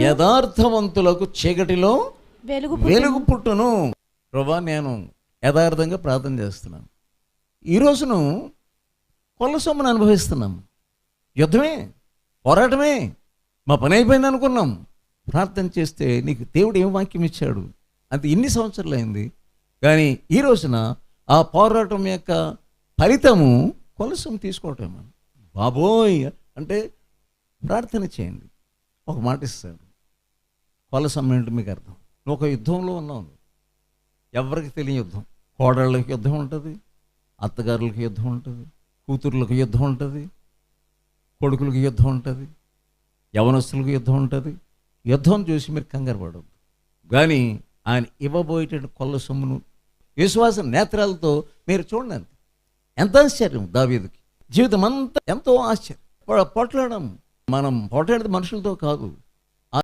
యథార్థవంతులకు చీకటిలో వెలుగు పుట్టును. ప్రభువా, నేను యథార్థంగా ప్రార్థన చేస్తున్నాను. ఈ రోజును కొల్ల సొమ్మును అనుభవిస్తున్నాం. యుద్ధమే, పోరాటమే. మా పని అయిపోయింది అనుకున్నాం. ప్రార్థన చేస్తే నీకు దేవుడు ఏం వాక్యం ఇచ్చాడు? అంత ఇన్ని సంవత్సరాలు అయింది, కానీ ఈ రోజున ఆ పోరాటం యొక్క ఫలితము కొల్ల సొమ్ము తీసుకోవటం. బాబోయ్ అంటే ప్రార్థన చేయండి, ఒక మాట ఇస్తాడు. కొల్ల సొమ్ము ఏంటో మీకు అర్థం. నువ్వు ఒక యుద్ధంలో ఉన్నావు. ఎవరికి తెలియని యుద్ధం. కోడళ్ళకి యుద్ధం ఉంటుంది, అత్తగారులకి యుద్ధం ఉంటుంది, కూతుర్లకు యుద్ధం ఉంటుంది, కొడుకులకు యుద్ధం ఉంటుంది, యవనస్తులకు యుద్ధం ఉంటుంది. యుద్ధం చూసి మీరు కంగారు పడవద్దు. కానీ ఆయన ఇవ్వబోయేటువంటి కొల్ల సొమ్మును విశ్వాస నేత్రాలతో మీరు చూడండి. ఎంత ఆశ్చర్యం దావీదుకి. జీవితం అంతా ఎంతో ఆశ్చర్యం. పోట్లాడడం, మనం పోట్లాడేది మనుషులతో కాదు,